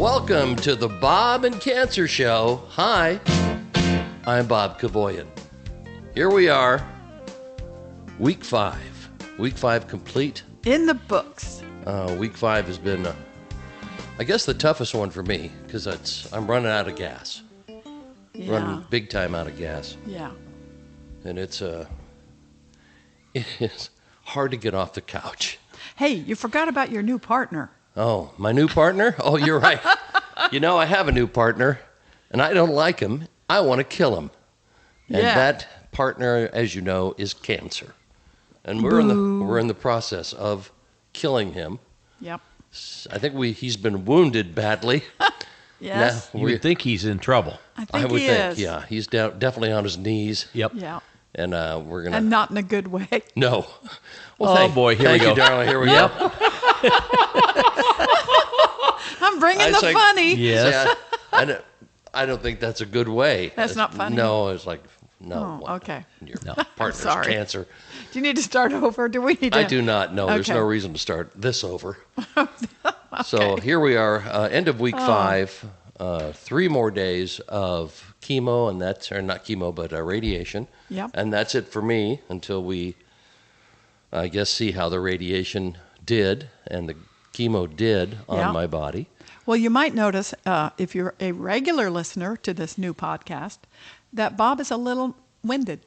Welcome to the Bob and Cancer Show. Hi, I'm Bob Kavoyan. Here we are, week 5. Week 5 complete. In the books. Week 5 has been, I guess, the toughest one for me because I'm running out of gas. Yeah. Running big time out of gas. Yeah. And it is hard to get off the couch. Hey, you forgot about your new partner. Oh, my new partner? Oh, you're right. You know, I have a new partner, and I don't like him. I want to kill him. And that partner, as you know, is cancer. And we're in the process of killing him. Yep. I think he's been wounded badly. Yes. You would think he's in trouble. I would think, yeah. He's definitely on his knees. Yep. Yeah. And we're going to... And not in a good way. No. Well, here we go. Thank you, darling. Here we go. I'm bringing the funny. Yes. See, I don't think that's a good way. That's not funny? No, it's like, no. Oh, okay. Your partner's sorry. cancer. Do you need to start over? Do we need to? I do not. No, there's no reason to start this over. So here we are, end of week 5, 3 more days of chemo, and that's, or not chemo, but radiation. Yep. And that's it for me until we, I guess, see how the radiation did and the chemo did on my body. Well, you might notice, if you're a regular listener to this new podcast, that Bob is a little winded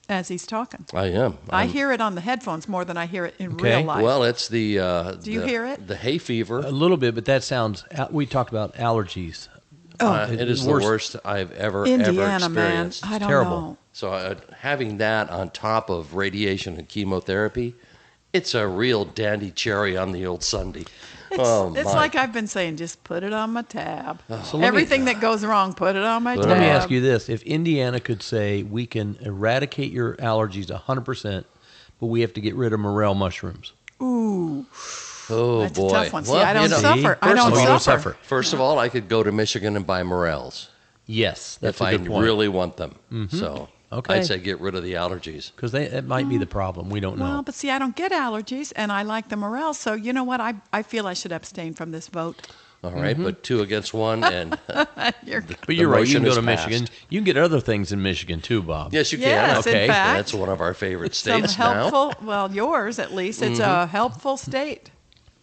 as he's talking. I am. I hear it on the headphones more than I hear it in real life. Well, it's the... Do you hear it? The hay fever. A little bit, but that sounds... We talked about allergies. It is the worst I've ever Indiana, experienced. man. I don't terrible. know. So having that on top of radiation and chemotherapy, it's a real dandy cherry on the old sundae. It's like I've been saying, just put it on my tab. So Everything that goes wrong, put it on my tab. Let me ask you this. If Indiana could say, we can eradicate your allergies 100%, but we have to get rid of morel mushrooms. Ooh. Oh, That's boy. a tough one. See, Well, I don't suffer. I don't suffer. First of all, I could go to Michigan and buy morels Yes, that's if a I good point. really want them. Mm-hmm. So Okay. I'd say get rid of the allergies. Because that might be the problem. We don't know. Well, but see, I don't get allergies, and I like the morels, so you know what? I feel I should abstain from this vote. All right, but 2 against 1, and But you're right. You can go to Michigan. You can get other things in Michigan too, Bob. Yes, you can. Yes, Okay, in fact. that's one of our favorite Some states now. helpful, well, yours at least. It's a helpful state.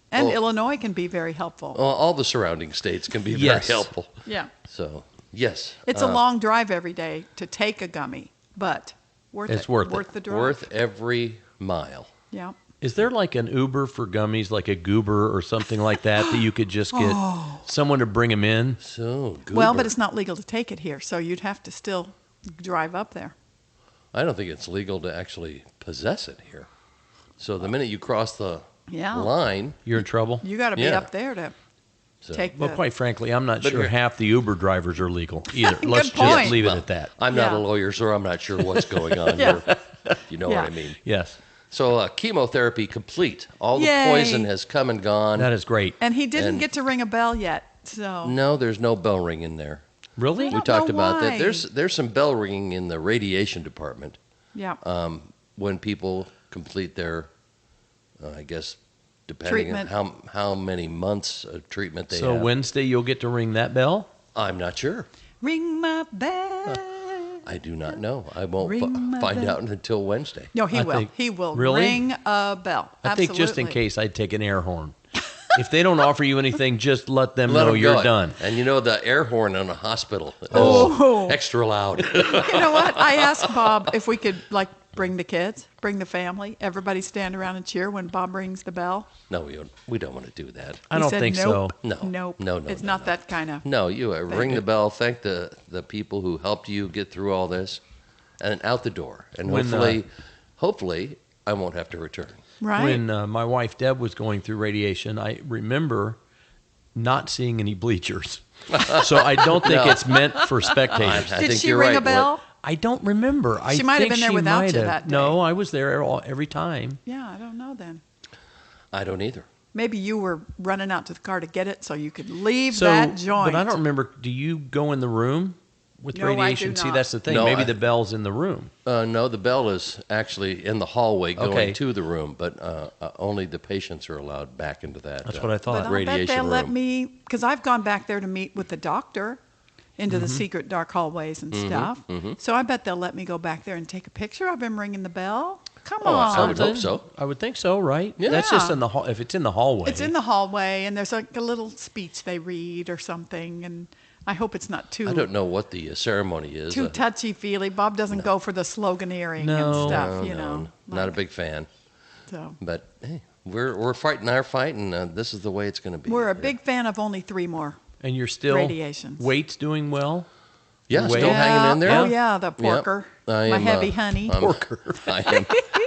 And Oh. Illinois can be very helpful. Well, all the surrounding states can be very Yes. helpful. Yeah. So, yes. It's a long drive every day to take a gummy, but worth It's it. worth it. Worth the drive. Worth every mile. Yeah. Is there like an Uber for gummies, like a goober or something like that you could just get someone to bring them in? So, goober. Well, but it's not legal to take it here, so you'd have to still drive up there. I don't think it's legal to actually possess it here. So the minute you cross the line, You're in trouble? You got to be Yeah. up there to take Well, the... quite frankly, I'm not But sure here- half the Uber drivers are legal either. Good Let's point. just leave it at that. I'm not Yeah. a lawyer, so I'm not sure what's going on Yeah. here. You know Yeah. what I mean. Yes, So chemotherapy complete. All the Yay. poison has come and gone. that is great. And he didn't And- get to ring a bell yet, so... No, there's no bell ring in there. Really? I We don't talked know about why. that. There's some bell ringing in the radiation department Yeah. when people complete their, I guess, depending Treatment. on how many months of treatment they So have. Wednesday you'll get to ring that bell? I'm not sure. Ring my bell. I do not know. I won't Ring my find bell. out until Wednesday. No, he I will. think- He will Really? ring a bell. I think just in Absolutely. case I'd take an air horn. If they don't offer you anything, just let them Let know 'em you're go. done. And you know the air horn in a hospital is Oh. extra loud. You know what? I asked Bob if we could, like, bring the kids, bring the family, everybody stand around and cheer when Bob rings the bell. No, we don't want to do that. I He don't said, think nope. so. No. Nope. No. It's no, not no. that kind of... No, you ring the bell. Thank the people who helped you get through all this, and out the door. And When, hopefully, I won't have to return. Right? When my wife Deb was going through radiation, I remember not seeing any bleachers. So I don't think it's meant for spectators. I Did think she you're ring right. a bell? I don't remember. She might have been there without you that day. No, I was there every time. Yeah, I don't know then. I don't either. Maybe you were running out to the car to get it so you could leave that joint. But I don't remember. Do you go in the room with No, I do radiation? See, not. that's the thing. No, Maybe the bell's in the room. No, the bell is actually in the hallway going Okay. to the room, but only the patients are allowed back into that. That's what I thought. But I'll bet Radiation they'll let room. me, because I've gone back there to meet with the doctor into the secret dark hallways and stuff. So I bet they'll let me go back there and take a picture of him ringing the bell. Come Oh, on. I would hope so. I would think so, right? Yeah. That's just in the hall. If it's in the hallway. It's in the hallway, and there's like a little speech they read or something, and I hope it's not I don't know what the ceremony is. too touchy-feely. Bob doesn't go for the sloganeering No. and stuff, No, you no, know. not a like- big fan. So. But hey, we're fighting our fight, and this is the way it's going to be. We're a big fan of only 3 more. and you're still radiations. Weight's doing well. Yeah, Weight? still hanging in there. Oh, yeah, the porker. I My am, heavy honey. Porker. I am.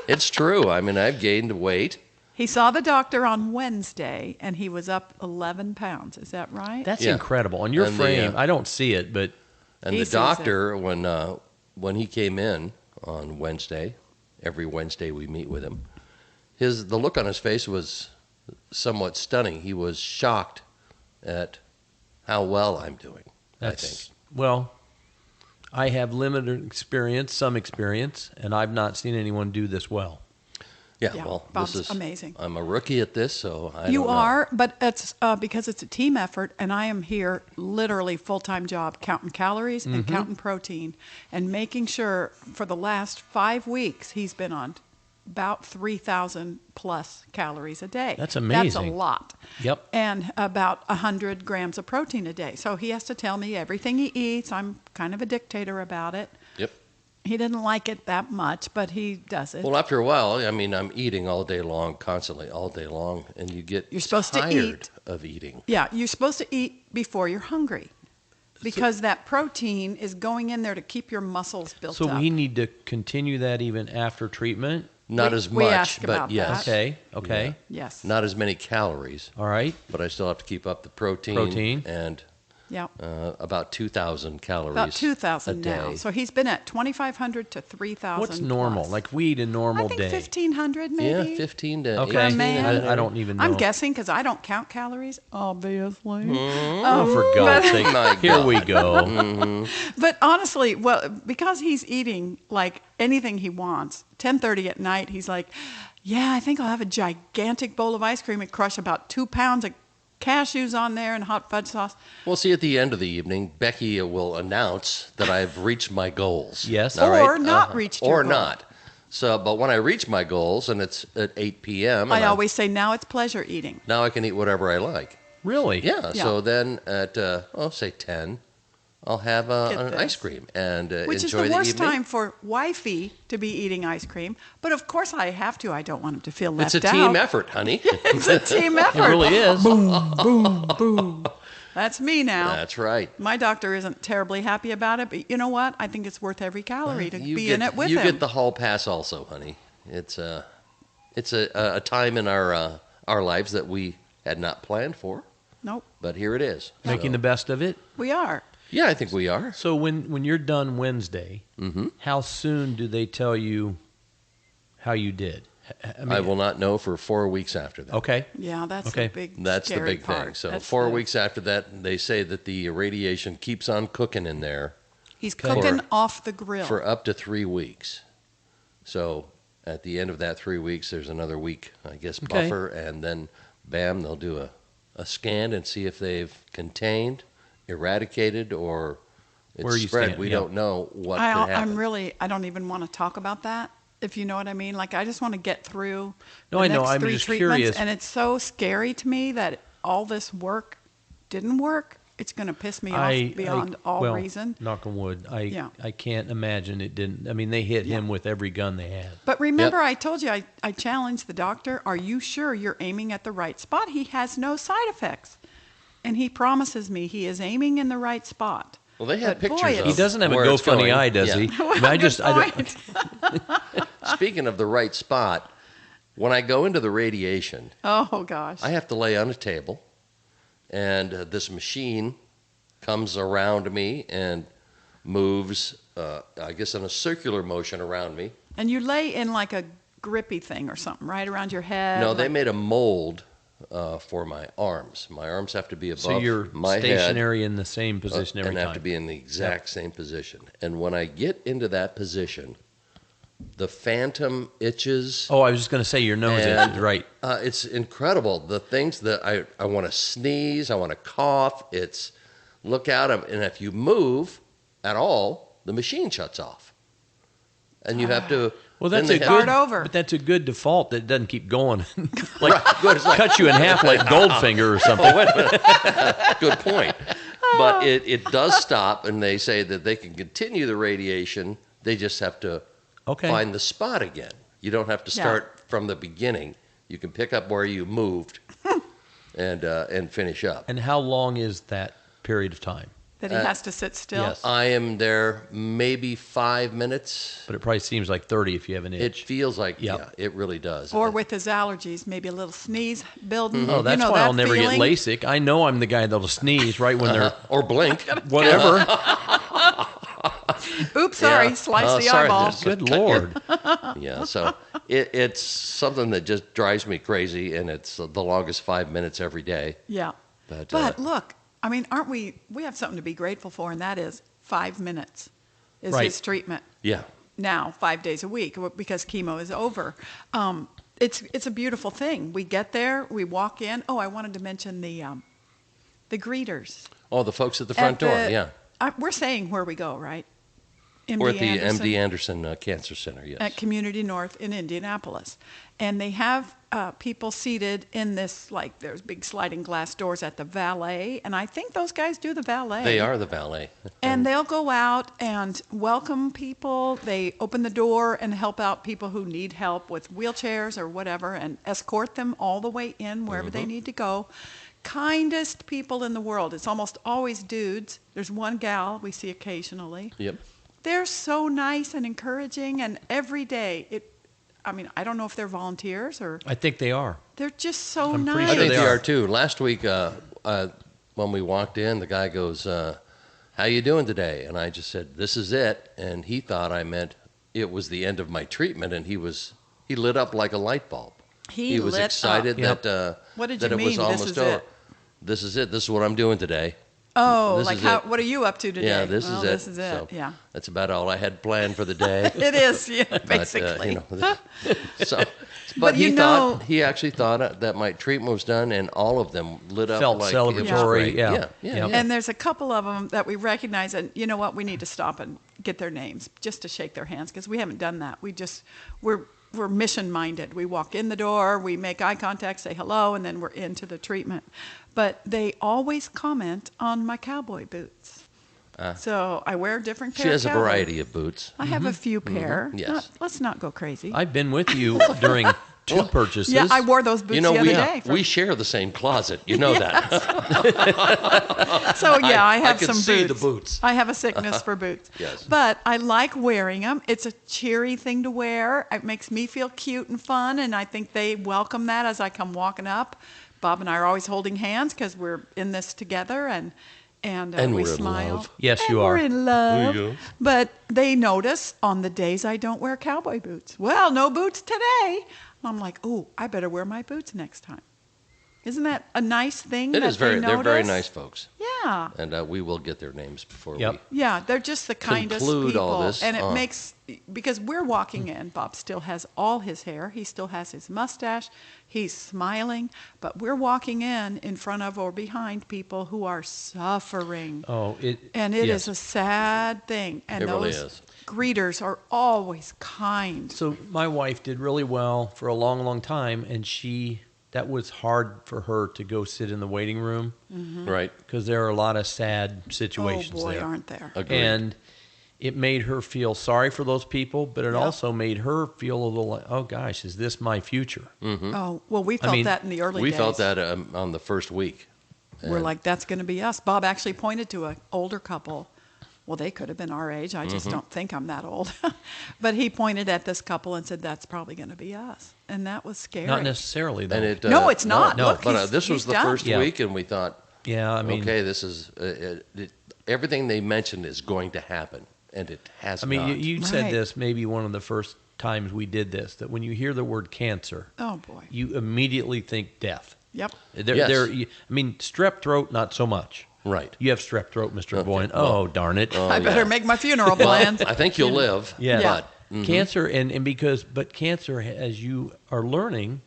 It's true. I mean, I've gained weight. He saw the doctor on Wednesday, and he was up 11 pounds. Is that right? That's Yeah. incredible. On your And the, frame, I don't see it, but And He the sees doctor, when he came in on Wednesday, every Wednesday we meet with him, the look on his face was somewhat stunning. He was shocked at how well I'm doing. I think. well, I have limited experience, some experience, and I've not seen anyone do this well. Yeah, Yeah, well, Bob's this is amazing. I'm a rookie at this, so I You don't know. are, but it's because it's a team effort, and I am here literally full-time job counting calories and counting protein and making sure for the last 5 weeks he's been on about 3,000 plus calories a day. That's That's amazing. a lot. Yep. And about 100 grams of protein a day. So he has to tell me everything he eats. I'm kind of a dictator about it. Yep. He didn't like it that much, but he does it. Well, after a while, I mean, I'm eating all day long, constantly, all day long, and you get You're supposed to tired eat. of eating. Yeah, you're supposed to eat before you're hungry because that protein is going in there to keep your muscles built So up. we need to continue that even after treatment. Not We- as we much, ask but about yes. that. Okay. Yes. Not as many calories, All right. but I still have to keep up the protein. Protein. And Yeah. about 2,000 calories About 2,000 a now. day. So he's been at 2,500 to 3,000. What's normal? plus. Like if we eat a normal I think day. 1,500 yeah, maybe. 15 to Okay. 18. man. I don't even know. I'm guessing because I don't count calories, obviously. Oh, for God's sake. My Here we God. go. But honestly, well, because he's eating like anything he wants, 10:30 at night, he's like, yeah, I think I'll have a gigantic bowl of ice cream and crush about 2 pounds of cashews on there and hot fudge sauce. Well, see, at the end of the evening, Becky will announce that I've reached my goals. Yes. All Or right? not reached your Or goal. not. So, but when I reach my goals and it's at 8 p.m., I and I'm- always say now it's pleasure eating. now I can eat whatever I like. Really? Yeah. Yeah. So then at, say 10, I'll have Get an this. ice cream and Which is enjoy the worst evening. time for wifey to be eating ice cream. But of course I have to. I don't want him to feel left It's a out. team effort, honey. It's a team effort. It really is. That's me now. That's right. My doctor isn't terribly happy about it, but you know what? I think it's worth every calorie to You be get, in it with you him. get the hall pass also, honey. It's a time in our lives that we had not planned for, Nope, but here it is. Making So, the best of it. we are. yeah, I think we are. So when you're done Wednesday, how soon do they tell you how you did? I mean, I will not know for 4 weeks after that. Okay. Yeah, that's Okay. the big That's the scary big part. thing. So That's 4 the- weeks after that, they say that the radiation keeps on cooking in there He's Okay. cooking For- off the grill. for up to 3 weeks. So at the end of that 3 weeks, there's another week, I guess, Okay. buffer, and then bam, they'll do a scan and see if they've contained, eradicated, or Where it's you spread. stand, We yeah. don't know what could happen. I don't even want to talk about that, if you know what I mean. Like, I just want to get through No, the I know. next I'm 3 just treatments, curious. and it's so scary to me that all this work didn't work. It's going to piss me off beyond all well, reason. Knock on wood. Yeah. I can't imagine it didn't. I mean, they hit him with every gun they had. But remember, I told you, I challenged the doctor, are you sure you're aiming at the right spot? He has no side effects. And he promises me he is aiming in the right spot. Well, they have But boy, pictures it's- of He doesn't have a where it's GoFundMe going. eye, does Yeah. he? Well, I mean, I good just, I don't, point. Speaking of the right spot, when I go into the radiation, Oh, gosh. I have to lay on a table, and this machine comes around me and moves, I guess, in a circular motion around me. And you lay in like a grippy thing or something, right around your head. No, like- they made a mold for my arms. My arms have to be above So you're my stationary head, in the same position every and time. have to be in the exact same position. And when I get into that position, the phantom itches. Oh, I was just going to say your nose And, itches, right? It's incredible. The things that I want to sneeze, I want to cough. It's look out, and if you move at all, the machine shuts off, and you have to. Well, then that's they a have- good, Start over. but that's a good default that doesn't keep going, like Right, good. It's like, cut you in half like Goldfinger or something. oh, wait a minute. Good point. But it does stop, and they say that they can continue the radiation. They just have to Okay. find the spot again. You don't have to start from the beginning. You can pick up where you moved and finish up. And how long is that period of time? That he has to sit still. yes. I am there maybe 5 minutes. But it probably seems like 30 if you have an It itch. feels like, Yep. yeah, it really does. Or with his allergies, maybe a little sneeze building. Oh, that's you know, why that I'll never feeling? get LASIK. I know I'm the guy that'll sneeze right when they're or blink. whatever. Oops, sorry, Yeah. slice Oh, the sorry, eyeball. just- Good Lord. Yeah, so it's something that just drives me crazy, and it's the longest 5 minutes every day. Yeah. But, Look, I mean, aren't we have something to be grateful for, and that is 5 minutes is Right. his treatment Yeah. now, 5 days a week, because chemo is over. It's a beautiful thing. We get there, we walk in. Oh, I wanted to mention the greeters. Oh, the folks at the front door, yeah. We're saying where we go, right? We're at the Anderson. MD Anderson Cancer Center, yes. At Community North in Indianapolis. And they have people seated in this, like, there's big sliding glass doors at the valet. And I think those guys do the valet. They are the valet. And they'll go out and welcome people. They open the door and help out people who need help with wheelchairs or whatever and escort them all the way in wherever they need to go. Kindest people in the world. It's almost always dudes. There's one gal we see occasionally. Yep. They're so nice and encouraging, and every day, I don't know if they're volunteers or I think they are. they're just so I'm pretty nice. I sure think they they are. are too. Last week, when we walked in, the guy goes, "How you doing today?" And I just said, "This is it." And he thought I meant it was the end of my treatment, and he lit up like a light bulb. He was lit excited up. that What did that you it was mean, this almost is over. it? This is it. This is what I'm doing today. Oh, This like is how? it. What are you up to today? Yeah, this Well, is it. This is it. So Yeah, that's about all I had planned for the day. it is. Yeah, But, basically. so, But he you know- he actually thought that my treatment was done, and all of them lit up Felt like it was celebratory, great. yeah. yeah, Yep. And there's a couple of them that we recognize, and you know what? We need to stop and get their names just to shake their hands because we haven't done that. We're mission minded. We walk in the door, we make eye contact, say hello, and then we're into the treatment. But they always comment on my cowboy boots. So I wear a different pair. She has a of cowboy. variety of boots. I have a few pair. Yes. Let's not go crazy. I've been with you during two purchases. Yeah, I wore those boots You know, the other day. we share the same closet. You know that. So yeah, I have can some see boots. the boots. I have a sickness for boots. Yes. But I like wearing them. It's a cheery thing to wear. It makes me feel cute and fun, and I think they welcome that as I come walking up. Bob and I are always holding hands because we're in this together, and And we we're in smile. love. Yes, And you are. We're in love. There you go. But they notice on the days I don't wear cowboy boots. Well, no boots today. I'm like, oh, I better wear my boots next time. Isn't that a nice thing? It that is very. They They're very notice? nice folks, Yeah. and we will get their names before Yep. Yeah, they're just the kindest Conclude people. all this, And it makes, because we're walking in, Bob still has all his hair. He still has his mustache. He's smiling. But we're walking in front of or behind people who are suffering. Oh, And it yes. is a sad thing. And It really those is. greeters are always kind. So my wife did really well for a long, long time, and that was hard for her to go sit in the waiting room right? because there are a lot of sad Oh, situations boy, there. aren't there. Agreed. And it made her feel sorry for those people, but it Yep. also made her feel a little like, oh gosh, is this my future? Oh, well, we felt mean, that in the early we days. felt that on the first week. We're And- like, that's going to be us. Bob actually pointed to an older couple. Well, they could have been our age. I just don't think I'm that old. But he pointed at this couple and said, that's probably going to be us. And that was scary. Not necessarily, though. And it, No, it's not. No, Look, but he's- this was he's the done. first Yeah. week, and we thought, Yeah, I mean, okay, this is everything they mentioned is going to happen, and it has I mean, not. you said Right. this maybe one of the first times we did this, that when you hear the word cancer, Oh, boy. you immediately think death. Yep. I mean, strep throat, not so much. Right. You have strep throat, Mr. Okay. Boyne. Well, Oh, darn it. I better make my funeral plans. I think you'll live. Yeah. But Cancer, but cancer, as you are learning,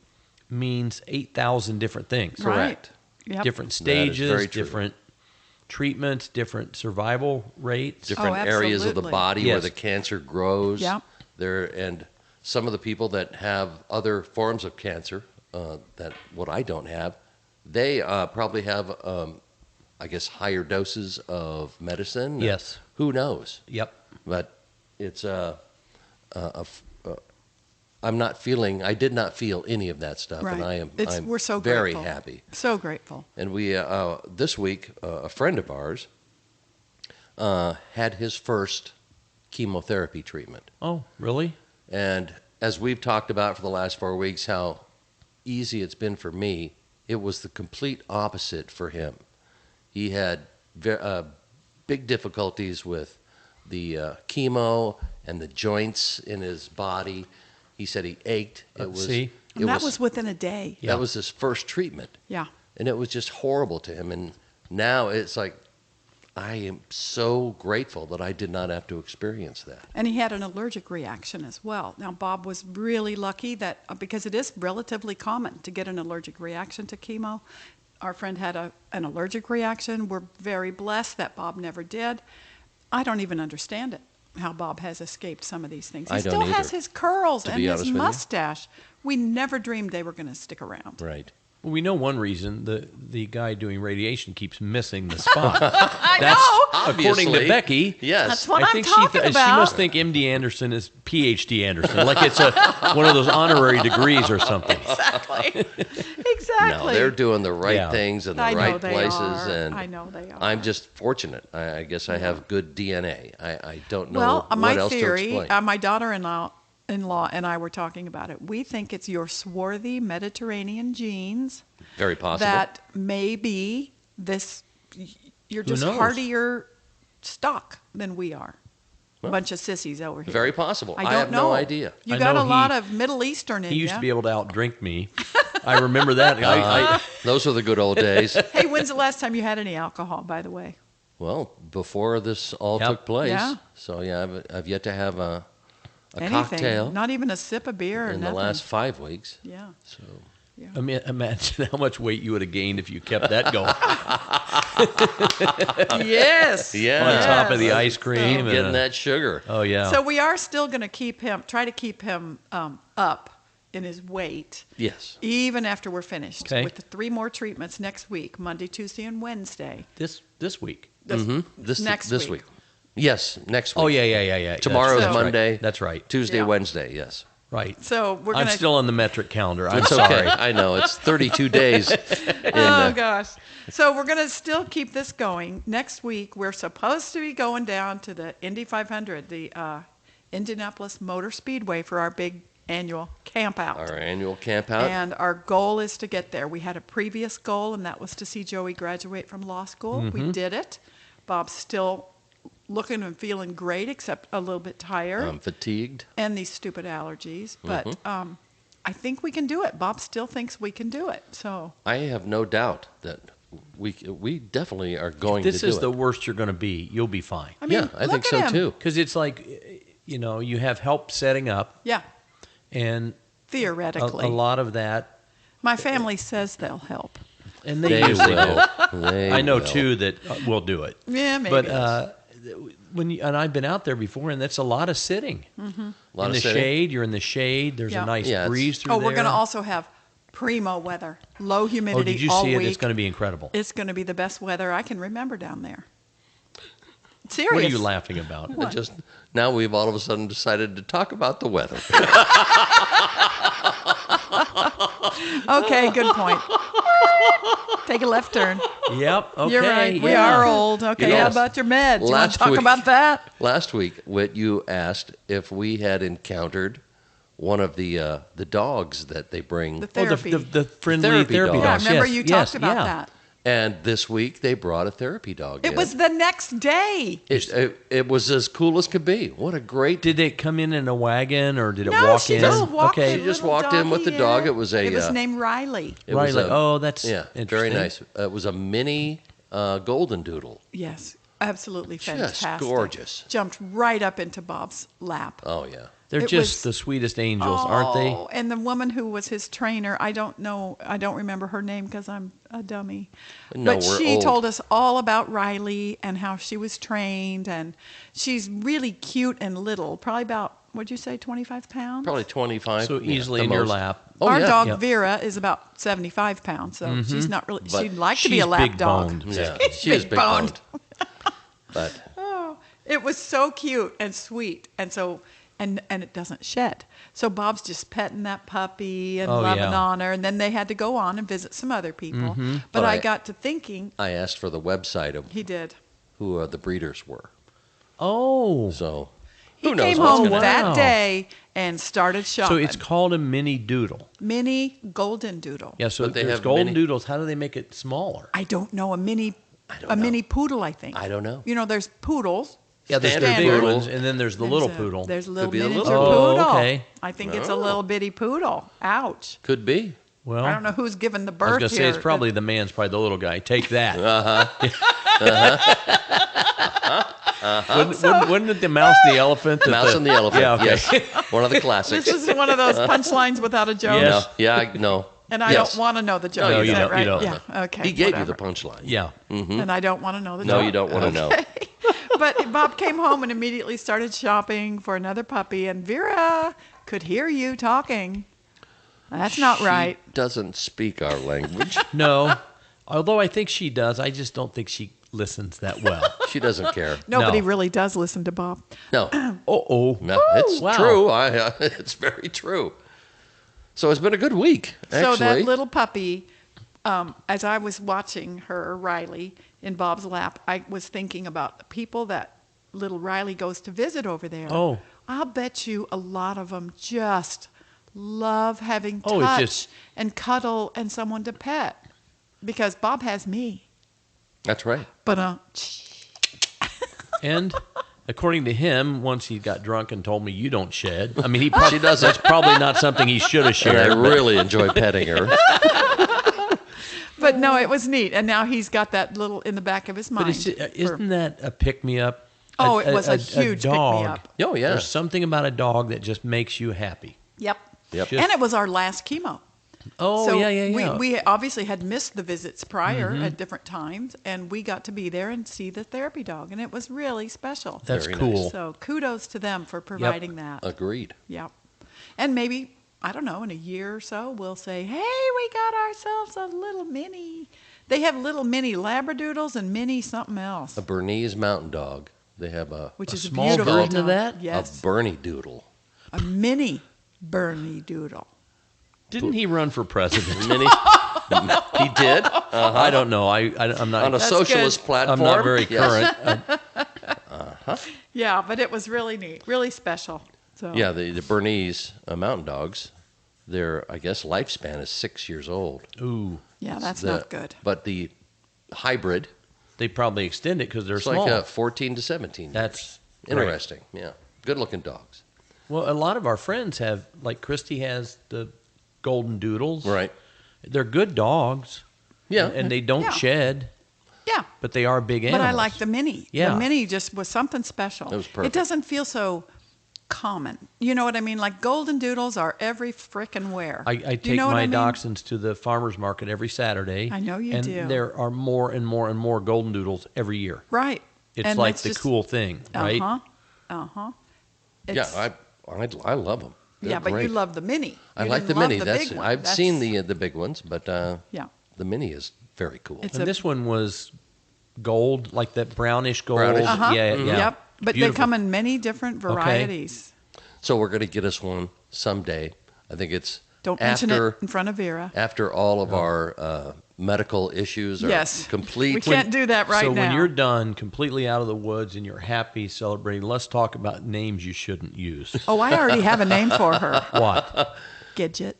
means 8,000 different things. Correct. Right. Yep. Different That is stages, very true. different treatments, different survival rates. different areas of the absolutely. body where Yes. the cancer grows. Yep. And some of the people that have other forms of cancer, that what I don't have, they probably have, I guess, higher doses of medicine. Yes. Who knows? Yep. But it's I'm not feeling. I did not feel any of that stuff, Right. and I'm We're so very grateful. happy. So grateful. And we this week, a friend of ours had his first chemotherapy treatment. Oh, really? And as we've talked about for the last 4 weeks, how easy it's been for me, it was the complete opposite for him. He had big difficulties with the chemo and the joints in his body. He said he ached. See? And that was within a day. Yeah. That was his first treatment. Yeah. And it was just horrible to him. And now it's like, I am so grateful that I did not have to experience that. And he had an allergic reaction as well. Now, Bob was really lucky that, because it is relatively common to get an allergic reaction to chemo. Our friend had an allergic reaction. We're very blessed that Bob never did. I don't even understand it, how Bob has escaped some of these things. He I still don't has either, his curls to and be his honest with you. mustache. We never dreamed they were going to stick around. Right. Well, we know one reason the guy doing radiation keeps missing the spot. I That's know. according to Obviously. Becky. Yes. That's what I I'm think talking she about. must think MD Anderson is PhD Anderson, like it's one of those honorary degrees or something. Exactly. No, Exactly. they're doing the right Yeah. things in the I know right they places, are. and I know they are. I'm just fortunate. I guess I have good DNA. I don't know Well, what my else to theory, explain. my daughter-in-law and I were talking about it. We think it's your swarthy Mediterranean genes Very possible. that maybe you're just knows? hardier stock than we are. Well, Bunch of sissies over here. Very possible. I I don't have know. no idea. You I got know a lot he- of Middle Eastern in He you. used to be able to outdrink me. I remember that. I Those are the good old days. Hey, when's the last time you had any alcohol, by the way? Well, before this all Yep. took place. Yeah. So yeah, I've yet to have a Anything. cocktail Not even a sip of beer or in nothing. the last 5 weeks. Yeah. So I mean, imagine how much weight you would have gained if you kept that going Yes. Yeah. on top of the Yes. ice cream. and, getting that sugar. Oh yeah. So we are still going to try to keep him up in his weight, Yes. even after we're finished Okay. with the 3 more treatments next week, Monday, Tuesday, and Wednesday. this week. This This week. week. Yes, next week. Oh yeah. Tomorrow's That's right. Monday. That's right. Tuesday, Yeah. Wednesday. Yes. Right. So we're I'm going to. still on the metric calendar. I'm It's sorry. okay. I know it's 32 days. Oh gosh! So we're going to still keep this going. Next week we're supposed to be going down to the Indy 500, the Indianapolis Motor Speedway, for our big annual camp out. Our annual camp out. And our goal is to get there. We had a previous goal, and that was to see Joey graduate from law school. Mm-hmm. We did it. Bob's still looking and feeling great, except a little bit tired I'm fatigued. and these stupid allergies. But Mm-hmm. I think we can do it. Bob still thinks we can do it. So I have no doubt that we definitely are going This to do is it. the worst you're going to be. You'll be fine. I mean, yeah, I look think at so him. too. Because it's like, you have help setting up, Yeah, and theoretically. a lot of that, My family says they'll help. and they They usually will. do. They I know will. too that we'll do it. Yeah, maybe. But and I've been out there before, and that's a lot of sitting. A lot in of the sitting. shade, you're in the shade. There's Yeah. a nice Yeah, it's- breeze through Oh, there. we're going to also have primo weather, low humidity Oh, did you all see it? week. It's going to be incredible. It's going to be the best weather I can remember down there. Serious. What are you laughing about? I just now we've all of a sudden decided to talk about the weather. Okay, good point. Take a left turn. Yep. Okay. You're right. We yeah. are old. Okay, Yes. how about your meds? You want Last to talk week- about that? Last week, Whit, you asked if we had encountered one of the dogs that they bring. The Oh, therapy. the friendly Therapy therapy dog. yeah, I dogs. remember Yes, you yes, talked about yeah. that. And this week they brought a therapy dog in. It was the next day. It was as cool as could be. What a great... Did it come in a wagon or did it No, walk she in? just walked okay. the She just little walked in with the dog. doggy It was a... It was named Riley. it Right, was like, a- oh, that's Yeah, interesting. very nice. It was a mini golden doodle. Yes, absolutely Just fantastic. gorgeous. Jumped right up into Bob's lap. Oh, yeah. They're It just was- the sweetest angels, aren't they? Oh, and the woman who was his trainer, I don't remember her name because I'm a dummy. No, but we're she old. told us all about Riley and how she was trained, and she's really cute and little, probably about, what'd you say, 25 pounds? Probably 25. So yeah, easily the in your most. lap. Oh, Our yeah. dog Yeah. Vera is about 75 pounds, so she's not really. But She'd like to be she's a lap big dog. boned. Yeah, She's she is big big boned. boned. But Oh, it was so cute and sweet, and so and it doesn't shed. So Bob's just petting that puppy and Oh, loving yeah. on her, and then they had to go on and visit some other people. But But I I- got to thinking, I asked for the website of he did. who the breeders were. Oh. So He who knows came what's home gonna that Wow. day and started So shopping. it's called a mini doodle. mini golden doodle. Yeah, so But they there's have golden mini- doodles. How do they make it smaller? I don't know, a mini don't know. mini poodle, I think. I don't know. You know, there's poodles. Yeah, there's the Standard big poodle. ones, and then there's the little poodle. There's a little be a little miniature poodle. poodle. Oh, okay. I think it's a Oh. little bitty poodle. Ouch. could be. Well, I don't know who's given the birth I was going to say it's here. probably the man's probably the little guy. Take that. Wouldn't the mouse and the elephant? that Mouse and the elephant. Yeah, okay. Yes. One of the classics. This is one of those punchlines without a joke. Yes. No, yeah, no. And I Yes. don't want to know the joke. No, Is you that don't. right? You don't. Yeah. Okay. He gave whatever. you the punchline. Yeah. And I don't want to know the No, joke. you don't want to know. But Bob came home and immediately started shopping for another puppy, and Vera could hear you talking. That's not right. She doesn't speak our language. No. Although I think she does. I just don't think she listens that well. She doesn't care. Nobody No. really does listen to Bob. No, Uh-oh. no, it's Wow. true. It's very true. So it's been a good week, actually. So that little puppy, as I was watching her, Riley, in Bob's lap, I was thinking about the people that little Riley goes to visit over there. Oh. I'll bet you a lot of them just love having Oh, it's touch just- and cuddle and someone to pet. Because Bob has me. That's right. But And according to him, once he got drunk and told me you don't shed. I mean, he probably doesn't. That's probably not something he should have And shared. I but- really enjoy petting her. but no, it was neat. And now he's got that little in the back of his mind. But isn't that a pick me up? Oh, it was a huge pick-me-up. Oh, yeah. There's something about a dog that just makes you happy. Yep. Yep. And it was our last chemo. Oh, So yeah. We obviously had missed the visits prior at different times, and we got to be there and see the therapy dog, and it was really special. That's Very cool. nice. So kudos to them for providing that. Agreed. Yep. And maybe, I don't know, in a year or so, we'll say, hey, we got ourselves a little mini. They have little mini Labradoodles and mini something else, A Bernese Mountain Dog. They have a which is a small beautiful version of dog. that? Yes. a Bernie Doodle. A mini Bernie Doodle. Didn't he run for president? Mini. He did I don't know. I'm not. on a That's socialist good. platform. I'm not very Yes. current. Yeah, but it was really neat, really special. So Yeah, the Bernese Mountain Dogs. Their I guess lifespan is 6 years old. Ooh, yeah, that's The- not good. But the hybrid, they probably extend it because they're it's small. like 14 to 17. That's Interesting. Yeah, good looking dogs. Well, a lot of our friends have, like Christy has the golden doodles. Right. They're good dogs. Yeah. And they don't Yeah. shed, Yeah. but they are big But animals. I like the mini. Yeah. The mini just was something special. It was perfect. It doesn't feel so common. You know what I mean? Like golden doodles are every frickin' where. I Do you take know what my I mean? dachshunds to the farmer's market every Saturday. I know you and do. there are more and more and more golden doodles every year. Right. It's And like it's the just- cool thing, right? Uh-huh. Yeah, It's- I love them. yeah, but you love the mini. I You like the didn't love mini. the That's big one. I've That's- seen the big ones, but Yeah. the mini is very cool. It's And a- this one was gold, like that brownish gold. Brownish. Uh-huh. Yeah, yeah. Yep. But Beautiful. they come in many different varieties. So we're going to get us one someday. I think it's Don't after mention it in front of Vera. after all of our medical issues are Yes. complete. We can't do that right so now. when you're done, completely out of the woods, and you're happy celebrating, let's talk about names you shouldn't use. Oh, I already have a name for her. What? Gidget.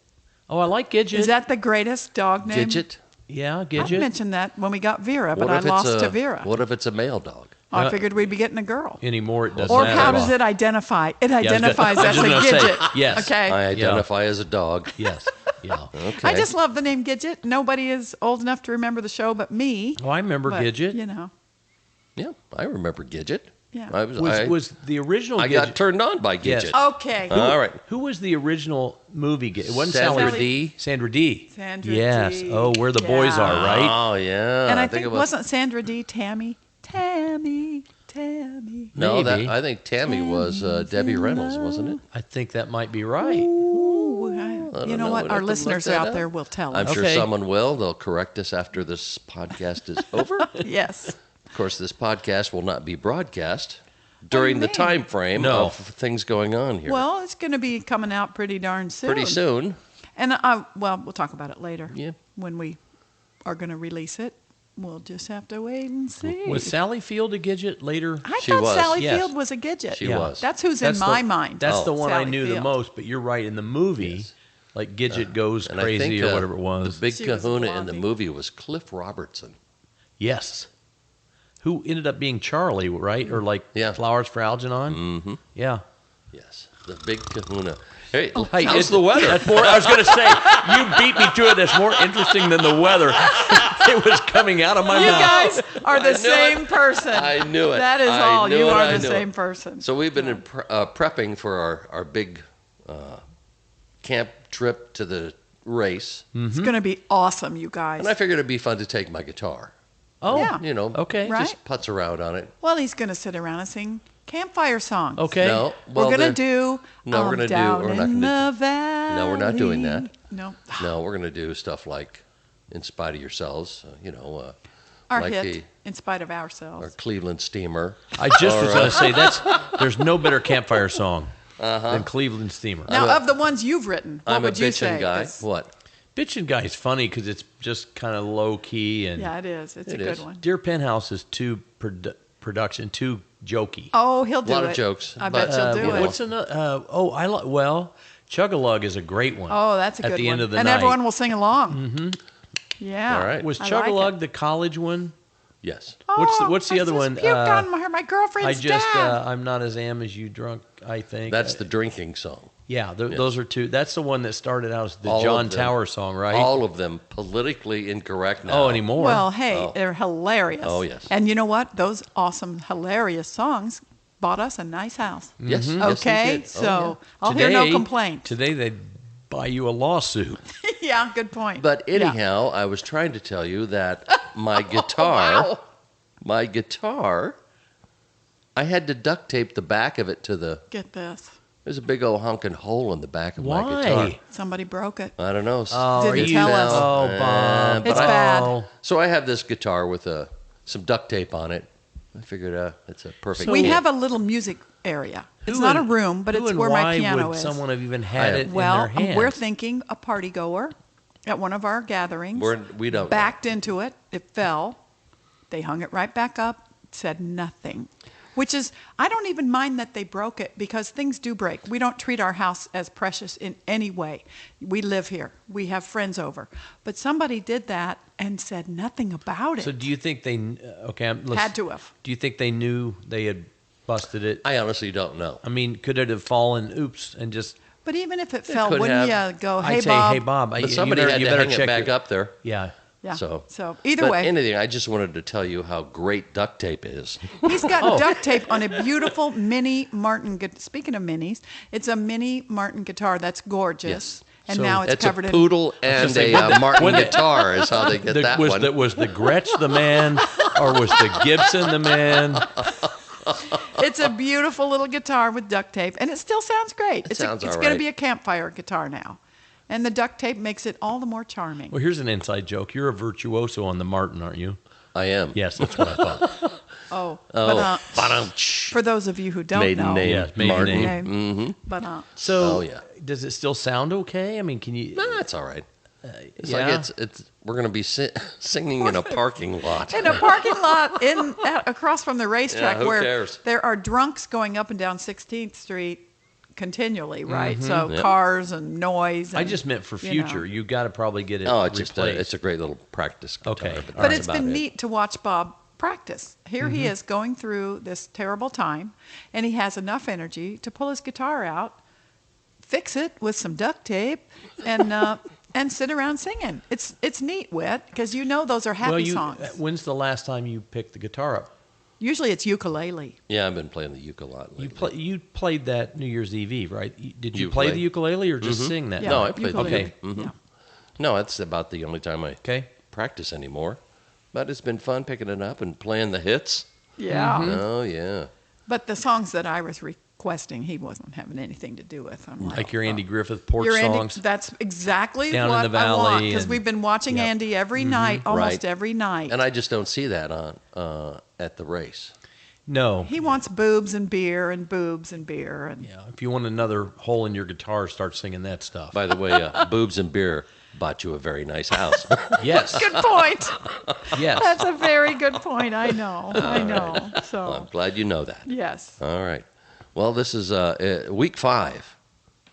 Oh, I like Gidget. Is that the greatest dog name? Gidget. Yeah, I Gidget. mentioned that when we got Vera, but What I if it's lost a- to Vera. What if it's a male dog? I figured we'd be getting a girl. Anymore, it doesn't Or matter. how does it identify? It I was identifies gonna- I as was a just gonna say, Gidget. yes. Okay. I identify as a dog. Yes. Yeah. Okay. I just love the name Gidget. Nobody is old enough to remember the show but me. Oh, I remember But, Gidget. You know. Yeah, I remember Gidget. Yeah. Was the original I Gidget? got turned on by Yes. Gidget. Okay. All right. Who was the original movie? It wasn't Sandra Sally Dee. Sandra Dee. Sandra Yes. Dee. Oh, where the boys Yeah. are, right? Oh, yeah. And I think it was. wasn't Sandra Dee Tammy? Tammy. No, Maybe. I think Tammy was Debbie Reynolds, wasn't it? I think that might be right. Ooh, don't you know know. what? We'd Our have to listeners look that out up. there will tell I'm us. sure Okay. someone will. They'll correct us after this podcast is over. Yes. Of course, this podcast will not be broadcast during the mean? time frame No. of things going on here. Well, it's going to be coming out pretty darn soon. pretty soon. And well, we'll talk about it later. Yeah. When we are going to release it. We'll just have to wait and see. Was Sally Field a Gidget later? I She thought was. Sally Yes. Field was a Gidget. She was. That's who's That's in my the- mind. That's the one I Sally knew the Field. most. But you're right. In the movie, like Gidget goes And I crazy think or whatever it was. the big She was kahuna in the blondie. movie was Cliff Robertson. Yes. Who ended up being Charlie, right? Or like Yeah. Flowers for Algernon? Mm-hmm. Yeah. Yes, the big kahuna. Hey, Hey, how's it's- the weather? That's more, I was going to say, you beat me to it. That's more interesting than the weather. It was coming out of my You mouth. guys are the I knew same it. person. I knew it. That is I all. knew You it. are I the knew same it. person. So we've been prepping for our big camp trip to the race, It's going to be awesome, you guys. and I figured it'd be fun to take my guitar. Oh, Yeah. You know, Okay. Right. just putz around on it. Well, he's going to sit around and sing campfire songs. okay. No, We're well, going to then- do No, we're gonna do- down we're not in gonna the valley. No, we're not doing that. No. No, we're gonna do stuff like "In Spite of Yourselves." Our like hit, in spite of our ourselves. Cleveland Steamer. I just was going to say, there's no better campfire song than Cleveland Steamer. Now, of the ones you've written, what I'm a would you say? bitchin' guy. is- What? Bitchin' Guy is funny because it's just kind of low key. And Yeah, it is. It's It a good is. one. Dear Penthouse is too production, too jokey. Oh, he'll do it. Lot of jokes, I but, bet you'll do you know. it. What's another? Well, Chug-a-Lug is a great one. Oh, that's a at good the one. end of the and night. everyone will sing along. Mm-hmm. Yeah. All right. Was I like Chug-a-Lug it. the college one? Yes. What's the I other just one? Puked on my girlfriend's I just dad. I'm not as am as you drunk. I think That's the drinking song. yeah. Those are two. That's the one that started out as the All of John them. Tower song, right? All of them politically incorrect now. Oh, anymore? Well, hey, Oh. they're hilarious. Oh, yes. And you know what? Those awesome, hilarious songs bought us a nice house. Yes. Mm-hmm. yes, they Okay, did. Oh, so I'll hear no complaint. Today they buy you a lawsuit. Yeah, good point. But Yeah. anyhow, I was trying to tell you that my Wow. guitar, I had to duct tape the back of it to the. Get this. There's a big old honking hole in the back of my Why? guitar. Somebody broke it. I don't know. Oh, Didn't are you- tell us. Oh, Bob. It's but bad. Oh. So I have this guitar with some duct tape on it. I figured it's a perfect. We kit. have a little music area. It's Who not and- a room, but who it's and where my why piano would is. someone have even had I- it Well, in their hands? we're thinking a party goer at one of our gatherings We don't. backed into it. It fell. They hung it right back up, said nothing. Which is, I don't even mind that they broke it because things do break. We don't treat our house as precious in any way. We live here. We have friends over. But somebody did that and said nothing about it. So do you think they? Okay, Had to have. Do you think they knew they had busted it? I honestly don't know. I mean, could it have fallen? Oops, and just But even if it fell, could wouldn't have. you go, hey, I'd say, Bob? hey Bob, But somebody had you to better hang it check back your- up there. Yeah. Yeah. So Either but way, anything. I just wanted to tell you how great duct tape is. he's got Oh. duct tape on a beautiful mini Martin. Speaking of minis, it's a mini Martin guitar that's gorgeous, Yes. and So now it's It's covered a in. poodle and say, a Martin when the- guitar is how they get that was one. was the Gretsch the man, or was the Gibson the man? It's a beautiful little guitar with duct tape, and it still sounds great. It's sounds it's all going to right. be a campfire guitar now, and the duct tape makes it all the more charming. Well, here's an inside joke. You're a virtuoso on the Martin, aren't you? I am. Yes, that's what I thought. Oh, Oh, but for those of you who don't maiden know, name. Yeah, maiden Martin. name. Mm-hmm. but So, Oh, yeah. does it still sound okay? I mean, can you? No, it's all right. It's yeah. like it's. We're gonna be singing in a parking lot. in a parking lot across from the racetrack Yeah, who where cares? there are drunks going up and down 16th Street continually, right? So Yep. cars and noise. And, I just meant for future. You got to probably get it Oh, replaced. it's a great little practice guitar. Okay. But, All But right. it's been neat to watch Bob practice. Here he is going through this terrible time, and he has enough energy to pull his guitar out, fix it with some duct tape, and sit around singing. It's neat, Whit, because those are happy songs. When's the last time you picked the guitar up? Usually it's ukulele. Yeah, I've been playing the ukulele. lately. You played that New Year's Eve, right? Did you play Ukulele. the ukulele or just sing that? Yeah, No, I played the ukulele. ukulele. Yeah. No, that's about the only time I Okay. practice anymore. But it's been fun picking it up and playing the hits. Yeah. Oh, yeah. But the songs that I was requesting, he wasn't having anything to do with. I'm Like your Andy Griffith porch Your Andy, songs. that's exactly Down in what the valley I want, because and- we've been watching Yep. Andy every night, almost Right. every night. And I just don't see that on at the race. No. He wants boobs and beer and boobs and beer and Yeah. If you want another hole in your guitar, start singing that stuff. By the way, Boobs and Beer bought you a very nice house. Yes. Good point. Yes. That's a very good point. I know. I know. So I'm glad you know that. yes. All right. Well, this is week 5.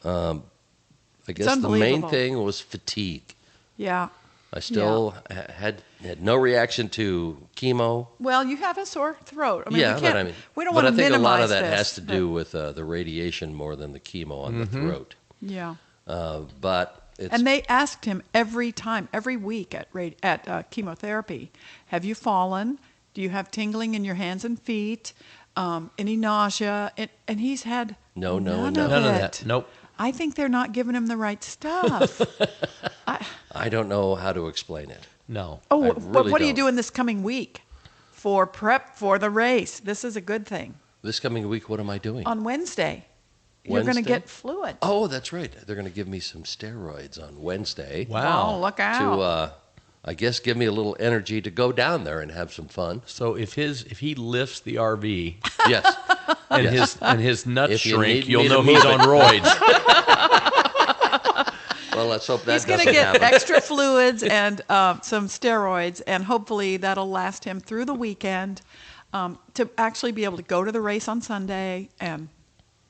I guess the main unbelievable. thing was fatigue. Yeah. I still had no reaction to chemo. Well, you have a sore throat. I mean, Yeah, we but can't, I mean, we don't but want I to think a minimize lot of that this, has to but- do with the radiation more than the chemo on the throat. Yeah. But it's And they asked him every week at chemotherapy, have you fallen? Do you have tingling in your hands and feet? Any nausea? And he's had No, none no. of None of it. that. Nope. I think they're not giving him the right stuff. I don't know how to explain it. No. Oh, I but really what are you don't. doing this coming week for prep for the race? This is a good thing. This coming week, what am I doing? On Wednesday, you're going to Wednesday? get fluid. Oh, that's right. They're going to give me some steroids on Wednesday. Wow. Oh, look out. To I guess give me a little energy to go down there and have some fun. So if he lifts the RV Yes. and Yes. his nuts If you shrink, need you'll me to know he's move on roids. Well, let's hope that He's going to doesn't get happen. extra fluids and some steroids, and hopefully that'll last him through the weekend to actually be able to go to the race on Sunday. And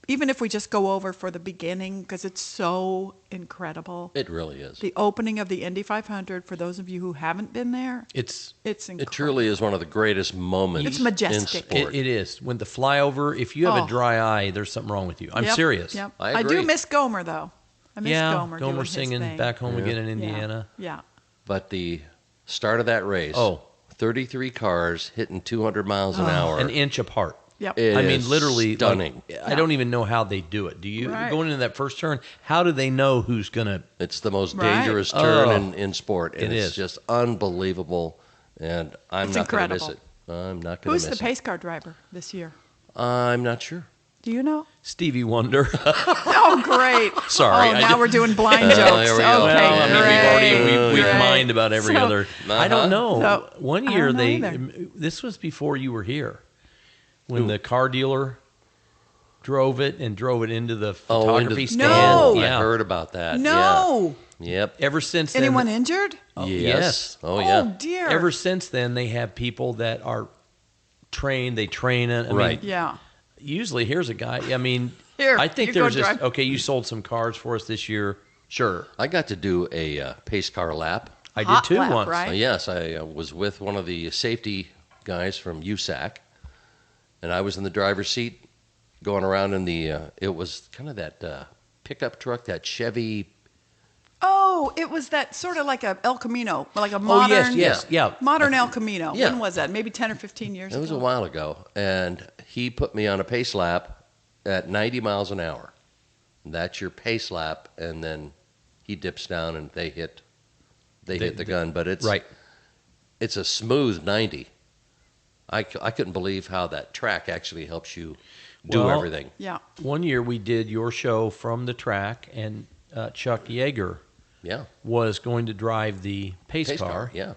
even if we just go over for the beginning, because it's so incredible. It really is. The opening of the Indy 500, for those of you who haven't been there, It's it's incredible. It truly is one of the greatest moments It's majestic. in sport. it is. When the flyover, if you have Oh. a dry eye, there's something wrong with you. I'm Yep, serious. Yep. I do agree. miss Gomer, though. I miss Yeah, Gomer doing his singing thing. back home again in Yeah, Indiana. Yeah. But the start of that race, Oh. 33 cars hitting 200 miles an hour. An inch apart. Yep. It I mean, is literally, stunning. I don't even know how they do it. Do you Right. going into that first turn? How do they know who's gonna? It's the most Right. dangerous turn Oh. in sport, and It it's is. just unbelievable. And I'm It's not going to miss incredible. it. I'm not going Who's to the miss pace car driver this year? it. I'm not sure. Do you know? Stevie Wonder. Oh, great. Sorry, Oh, I now just- we're doing blind jokes. there we go. Okay, Well, I mean, great. we've Great. mined about every So- other. I don't know. So, One I year don't know either. this was before you were here, when the car dealer drove it into the photography stand. No. I Yeah. heard about that. No. Yeah. Yep. Ever since then, Anyone injured? Yes. Oh, Oh, yeah. dear. ever since then, they have people that are trained. They train it. I Right. mean, Yeah. usually, here's a guy. I mean, Here, I think you there go was just drive. okay. You sold some cars for us this year. Sure, I got to do a pace car lap. I Hot did too lap, once. right? Yes, I was with one of the safety guys from USAC, and I was in the driver's seat going around in the, it was kind of that pickup truck, that Chevy. Oh, it was that sort of like a El Camino, like a Oh modern, yes, yeah. modern El Camino. Yeah. When was that? Maybe 10 or 15 years It was ago. a while ago, and he put me on a pace lap at 90 miles an hour. That's your pace lap, and then he dips down and they hit the gun. But it's Right. It's a smooth 90. I couldn't believe how that track actually helps you do Well, everything. Yeah. One year we did your show from the track, and Chuck Yeager Yeah, was going to drive the pace car, Yeah,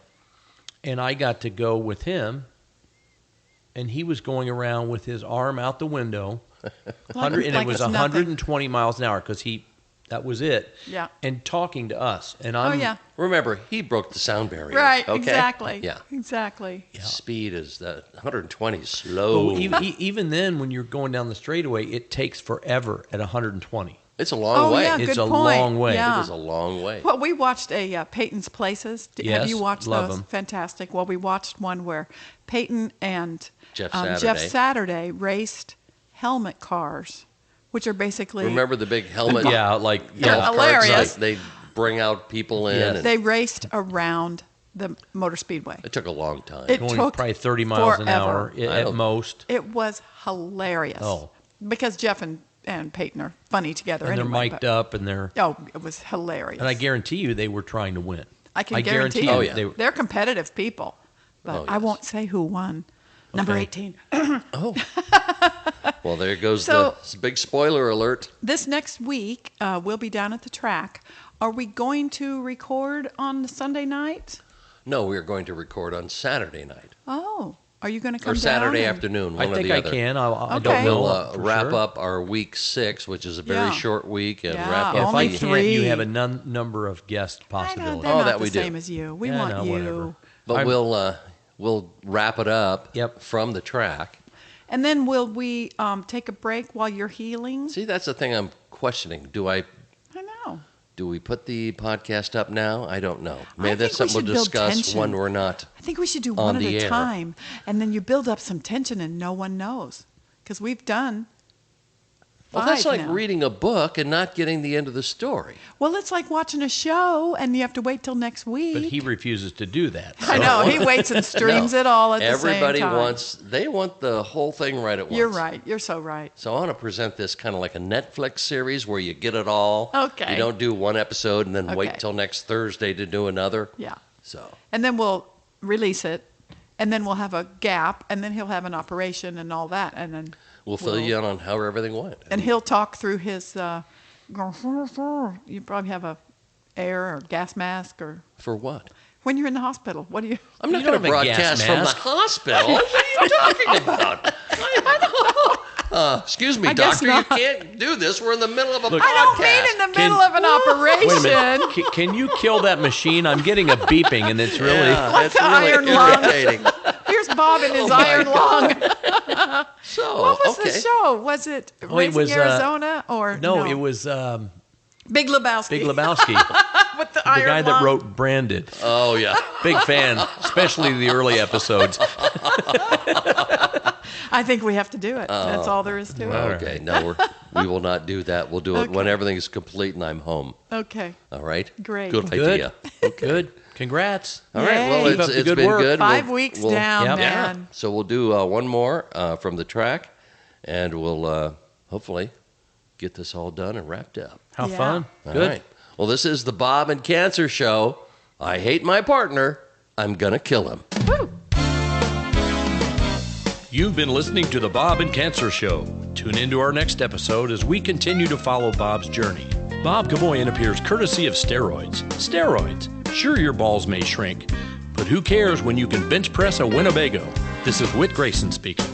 and I got to go with him, and he was going around with his arm out the window, and like it was it's nothing. 120 miles an hour because he That was it. Yeah. And talking to us. And I'm, Oh, yeah. Remember, he broke the sound barrier. Right, okay? exactly. Yeah. Exactly. Speed is 120 is slow. Well, even then, when you're going down the straightaway, it takes forever at 120. It's a long way. Yeah, It's good a point. long way. Yeah. It is a long way. Well, we watched a Peyton's Places. Yes, Have you watched love those? them. Fantastic. Well, we watched one where Peyton and Jeff Jeff Saturday. Saturday raced helmet cars, which are basically Remember the big helmet? Yeah, like They're golf carts? hilarious. Like they bring out people in. Yes. And they raced around the motor speedway. it took a long time. It going took probably 30 miles an hour forever. at most. It was hilarious. Oh. Because Jeff and Peyton are funny together. And they're anyway, mic'd but- up, and they're. Oh, it was hilarious. And I guarantee you, they were trying to win. I can guarantee you. Oh, yeah. they were. They're competitive people, but Oh, I yes. won't say who won. Number Okay. 18. Oh. Well, there goes So- the big spoiler alert. This next week, we'll be down at the track. Are we going to record on the Sunday night? No, we are going to record on Saturday night. Oh, are you going to come Or Saturday down and- afternoon, I one or think the I other. can. I Okay. don't know. We'll for wrap sure. up our week 6, which is a very Yeah. short week, and Yeah, wrap If up only I the... can't, three. you have a number of guest I know, possibilities. they're Oh, not that the we do. same as you. We Yeah, want no, you. whatever. But I'm- we'll wrap it up Yep. from the track. And then will we take a break while you're healing? See, that's the thing I'm questioning. I know. Do we put the podcast up now? I don't know. Maybe think that's we something should we'll build discuss tension. when we're not. I think we should do On one at the a air. time, and then you build up some tension, and no one knows because we've done. Well, that's five like now. reading a book and not getting the end of the story. Well, it's like watching a show, and you have to wait till next week. But he refuses to do that. I know he waits and streams No. it all at the Everybody same time. they want the whole thing right at once. You're right. You're so right. So I want to present this kind of like a Netflix series where you get it all. Okay. You don't do one episode and then Okay. wait till next Thursday to do another. Yeah. So And then we'll release it, and then we'll have a gap, and then he'll have an operation and all that, and then we'll fill you in on how everything went. and he'll talk through his. You probably have a air or gas mask, or For what? when you're in the hospital. What do you? I'm not You don't going to have a gas broadcast from the mask. hospital. What are you talking about? Excuse me, I guess doctor. You not. can't do this. We're in the middle of a Look- podcast. I don't mean in the middle of an operation. Wait a minute. Can you kill that machine? I'm getting a beeping, and it's really. Yeah, it's the really iron lung. irritating. Here's Bob in his Oh, my iron lung. So, What was okay. the show? Was it Oh, it Raising was, Arizona or No, it was Big Lebowski? Big Lebowski, with the the iron guy that lung. wrote Branded. Oh, yeah. Big fan, especially the early episodes. I think we have to do it. That's all there is to it. Okay, no, we will not do that. We'll do it when Okay. everything is complete and I'm home. Okay. All right? Great. Good Good. idea. Good. Congrats. All right. Well, Yay. Keep up it's the good been work. good. 5 weeks down, Yep. Yeah. man. So we'll do one more from the track, and we'll hopefully get this all done and wrapped up. How Yeah. fun. All Good. right. Well, this is the Bob and Cancer Show. I hate my partner. I'm going to kill him. Woo. You've been listening to the Bob and Cancer Show. Tune into our next episode as we continue to follow Bob's journey. Bob Gaboyan appears courtesy of steroids. Steroids. Sure, your balls may shrink, but who cares when you can bench press a Winnebago? This is Whit Grayson speaking.